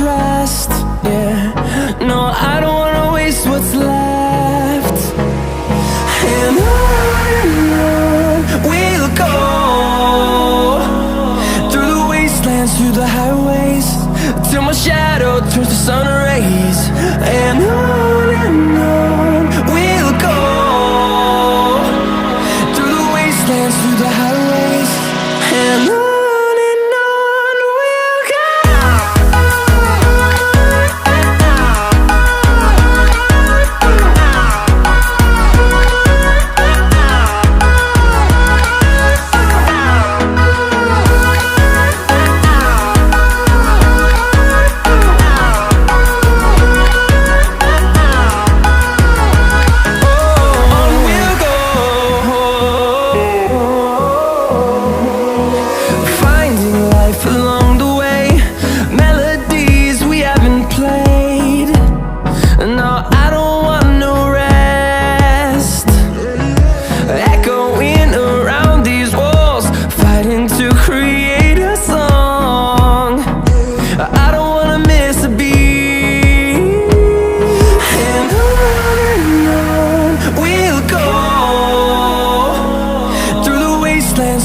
trust. Yeah, no, I don't wanna waste what's left. And on we'll go, through the wastelands, through the highways, till my shadow turns to sun rays. And on we'll go, through the wastelands, through the highways, and on we'll go.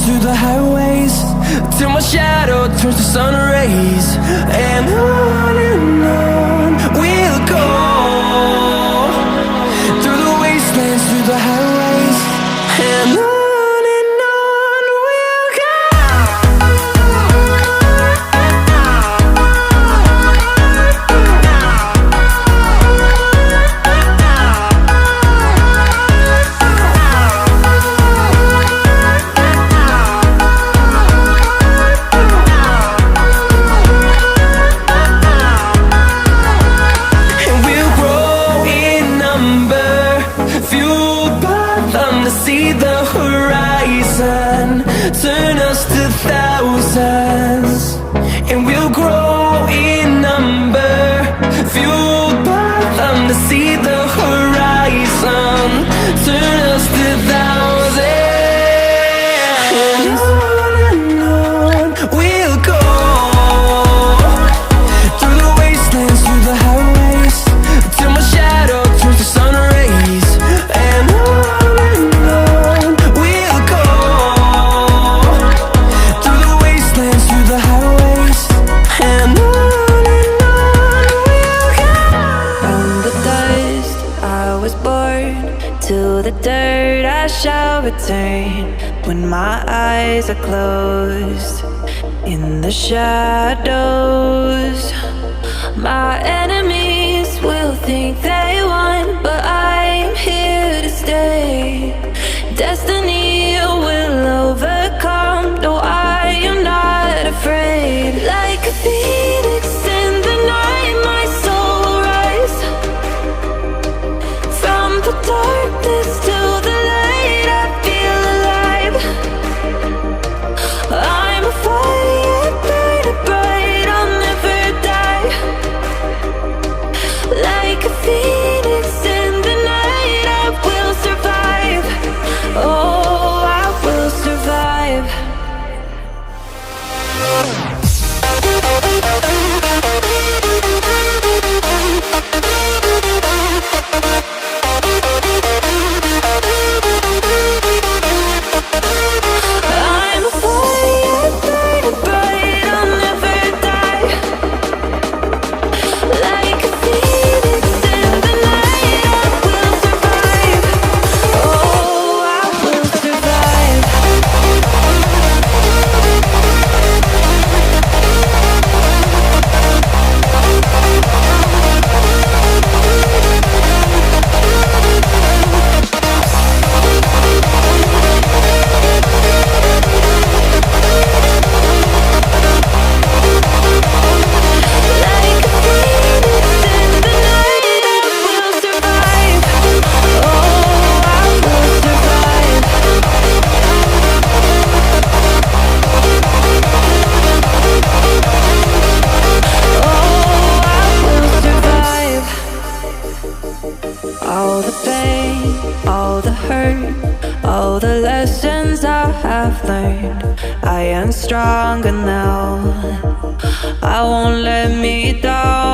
Through the highways, till my shadow turns to sun rays. And on we'll go, through the wastelands, through the highways, and on we'll go. See the horizon, turn us to thousands, and we'll grow in number, fueled by them. To see the horizon, turn us to thousands, and on we'll go, through the wastelands, through the highways, till my shadow turns to sun rays. And to the dirt I shall return when my eyes are closed. In the shadows, my enemies will think they won, but I'm here to stay. Destiny will overcome. No, I am not afraid. Like a phoenix in the night, my soul will rise from the darkness to the light. I feel alive. I'm a fire burning bright. I'll never die. Like a phoenix in the night, I will survive. Oh, I will survive. stronger now. I won't let me down.